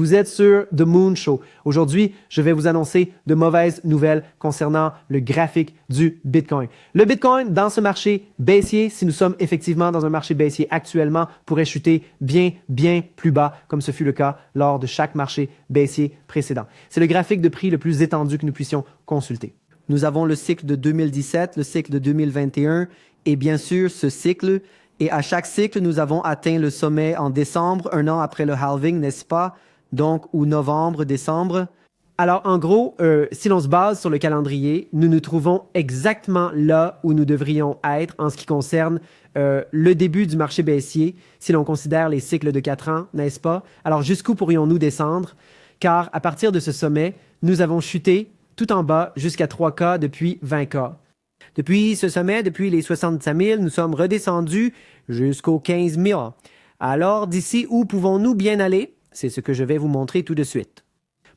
Vous êtes sur The Moon Show. Aujourd'hui, je vais vous annoncer de mauvaises nouvelles concernant le graphique du Bitcoin. Le Bitcoin, dans ce marché baissier, si nous sommes effectivement dans un marché baissier actuellement, pourrait chuter bien plus bas, comme ce fut le cas lors de chaque marché baissier précédent. C'est le graphique de prix le plus étendu que nous puissions consulter. Nous avons le cycle de 2017, le cycle de 2021 et bien sûr ce cycle. Et à chaque cycle, nous avons atteint le sommet en décembre, un an après le halving, n'est-ce pas? Donc, ou novembre, décembre. Alors, en gros, si l'on se base sur le calendrier, nous nous trouvons exactement là où nous devrions être en ce qui concerne le début du marché baissier, si l'on considère les cycles de 4 ans, n'est-ce pas? Alors, jusqu'où pourrions-nous descendre? Car à partir de ce sommet, nous avons chuté tout en bas jusqu'à 3K depuis 20K. Depuis ce sommet, depuis les 65 000, nous sommes redescendus jusqu'aux 15 000. Alors, d'ici où pouvons-nous bien aller? C'est ce que je vais vous montrer tout de suite.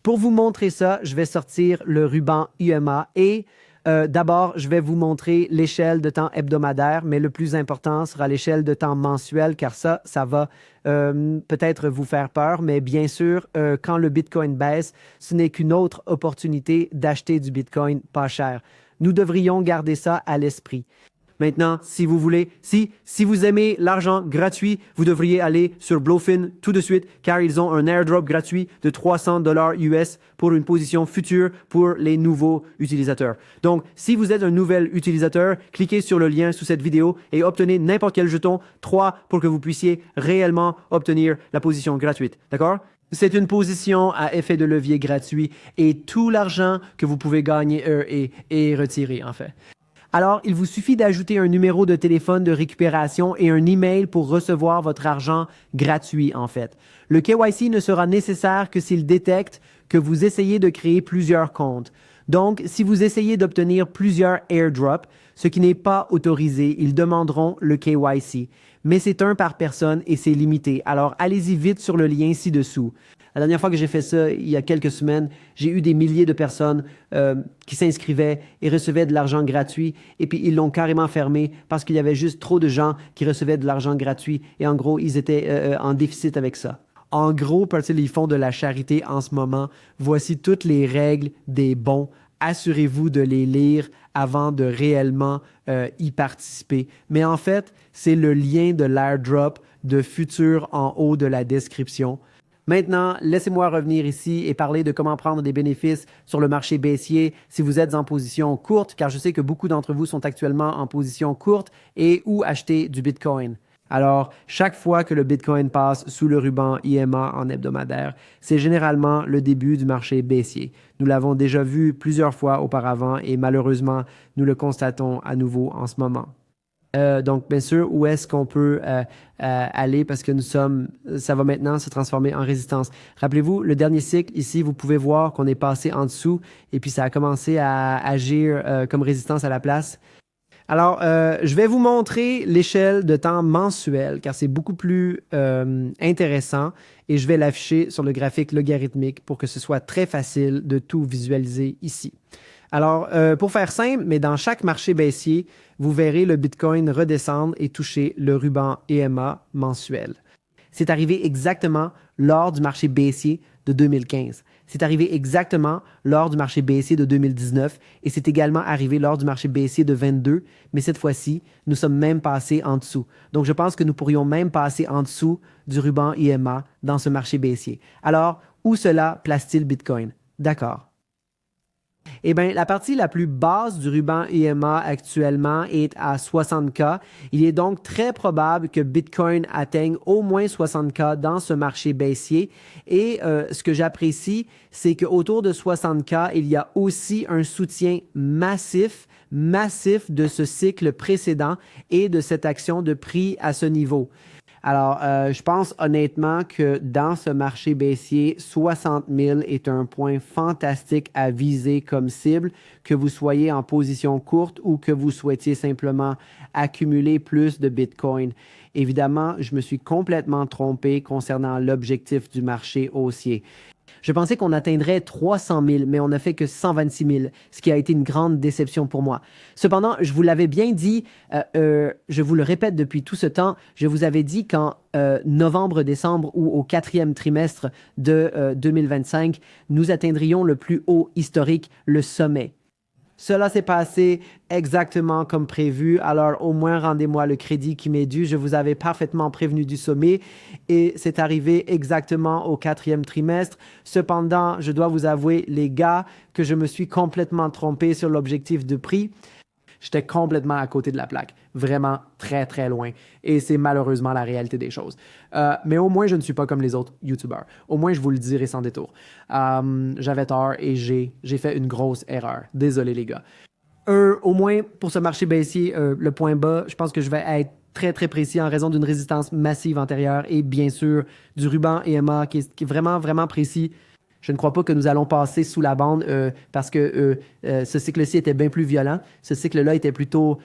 Pour vous montrer ça, je vais sortir le ruban UMA et d'abord, je vais vous montrer l'échelle de temps hebdomadaire, mais le plus important sera l'échelle de temps mensuel, car ça va peut-être vous faire peur, mais bien sûr, quand le Bitcoin baisse, ce n'est qu'une autre opportunité d'acheter du Bitcoin pas cher. Nous devrions garder ça à l'esprit. Maintenant, si vous voulez, si vous aimez l'argent gratuit, vous devriez aller sur Bluefin tout de suite car ils ont un airdrop gratuit de 300 $ US pour une position future pour les nouveaux utilisateurs. Donc, si vous êtes un nouvel utilisateur, cliquez sur le lien sous cette vidéo et obtenez n'importe quel jeton 3 pour que vous puissiez réellement obtenir la position gratuite. D'accord? C'est une position à effet de levier gratuit et tout l'argent que vous pouvez gagner est retiré en fait. Alors, il vous suffit d'ajouter un numéro de téléphone de récupération et un email pour recevoir votre argent gratuit, en fait. Le KYC ne sera nécessaire que s'il détecte que vous essayez de créer plusieurs comptes. Donc, si vous essayez d'obtenir plusieurs airdrops, ce qui n'est pas autorisé, ils demanderont le KYC. Mais c'est un par personne et c'est limité. Alors, allez-y vite sur le lien ci-dessous. La dernière fois que j'ai fait ça, il y a quelques semaines, j'ai eu des milliers de personnes qui s'inscrivaient et recevaient de l'argent gratuit et puis ils l'ont carrément fermé parce qu'il y avait juste trop de gens qui recevaient de l'argent gratuit et en gros, ils étaient en déficit avec ça. En gros, parce qu'ils font de la charité en ce moment, voici toutes les règles des bons. Assurez-vous de les lire avant de réellement y participer. Mais en fait, c'est le lien de l'airdrop de futur en haut de la description. Maintenant, laissez-moi revenir ici et parler de comment prendre des bénéfices sur le marché baissier si vous êtes en position courte, car je sais que beaucoup d'entre vous sont actuellement en position courte et où acheter du Bitcoin. Alors, chaque fois que le Bitcoin passe sous le ruban IMA en hebdomadaire, c'est généralement le début du marché baissier. Nous l'avons déjà vu plusieurs fois auparavant et malheureusement, nous le constatons à nouveau en ce moment. Donc, bien sûr, où est-ce qu'on peut aller parce que ça va maintenant se transformer en résistance. Rappelez-vous, le dernier cycle, ici, vous pouvez voir qu'on est passé en dessous et puis ça a commencé à agir comme résistance à la place. Alors, je vais vous montrer l'échelle de temps mensuel car c'est beaucoup plus intéressant et je vais l'afficher sur le graphique logarithmique pour que ce soit très facile de tout visualiser ici. Alors, pour faire simple, mais dans chaque marché baissier, vous verrez le Bitcoin redescendre et toucher le ruban EMA mensuel. C'est arrivé exactement lors du marché baissier de 2015. C'est arrivé exactement lors du marché baissier de 2019 et c'est également arrivé lors du marché baissier de 22, mais cette fois-ci, nous sommes même passés en dessous. Donc, je pense que nous pourrions même passer en dessous du ruban EMA dans ce marché baissier. Alors, où cela place-t-il Bitcoin? D'accord. Eh bien, la partie la plus basse du ruban EMA actuellement est à 60K. Il est donc très probable que Bitcoin atteigne au moins 60K dans ce marché baissier. Et ce que j'apprécie, c'est qu'autour de 60K, il y a aussi un soutien massif de ce cycle précédent et de cette action de prix à ce niveau. Alors, je pense honnêtement que dans ce marché baissier, 60 000 est un point fantastique à viser comme cible, que vous soyez en position courte ou que vous souhaitiez simplement accumuler plus de Bitcoin. Évidemment, je me suis complètement trompé concernant l'objectif du marché haussier. Je pensais qu'on atteindrait 300 000, mais on n'a fait que 126 000, ce qui a été une grande déception pour moi. Cependant, je vous l'avais bien dit, je vous le répète depuis tout ce temps, je vous avais dit qu'en novembre-décembre ou au 4e trimestre de 2025, nous atteindrions le plus haut historique, le sommet. Cela s'est passé exactement comme prévu, alors au moins rendez-moi le crédit qui m'est dû. Je vous avais parfaitement prévenu du sommet et c'est arrivé exactement au 4e trimestre. Cependant, je dois vous avouer, les gars, que je me suis complètement trompé sur l'objectif de prix. J'étais complètement à côté de la plaque, vraiment très très loin. Et c'est malheureusement la réalité des choses. Mais au moins, je ne suis pas comme les autres YouTubers. Au moins, je vous le dirai sans détour. J'avais tort et j'ai fait une grosse erreur. Désolé les gars. Au moins, pour ce marché baissier, le point bas, je pense que je vais être très très précis en raison d'une résistance massive antérieure et bien sûr du ruban EMA qui est vraiment vraiment précis. Je ne crois pas que nous allons passer sous la bande parce que ce cycle-ci était bien plus violent. Ce cycle-là était plutôt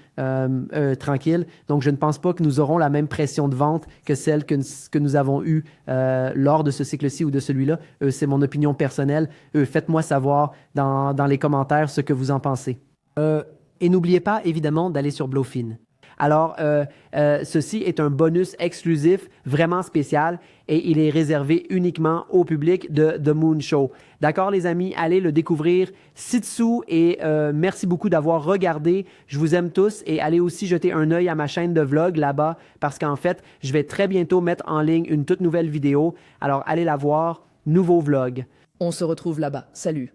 tranquille. Donc, je ne pense pas que nous aurons la même pression de vente que celle que nous avons eue lors de ce cycle-ci ou de celui-là. C'est mon opinion personnelle. Faites-moi savoir dans les commentaires ce que vous en pensez. Et n'oubliez pas, évidemment, d'aller sur Blowfin. Alors, ceci est un bonus exclusif, vraiment spécial, et il est réservé uniquement au public de The Moon Show. D'accord, les amis? Allez le découvrir ci-dessous et merci beaucoup d'avoir regardé. Je vous aime tous et allez aussi jeter un œil à ma chaîne de vlog là-bas parce qu'en fait, je vais très bientôt mettre en ligne une toute nouvelle vidéo. Alors, allez la voir. Nouveau vlog. On se retrouve là-bas. Salut.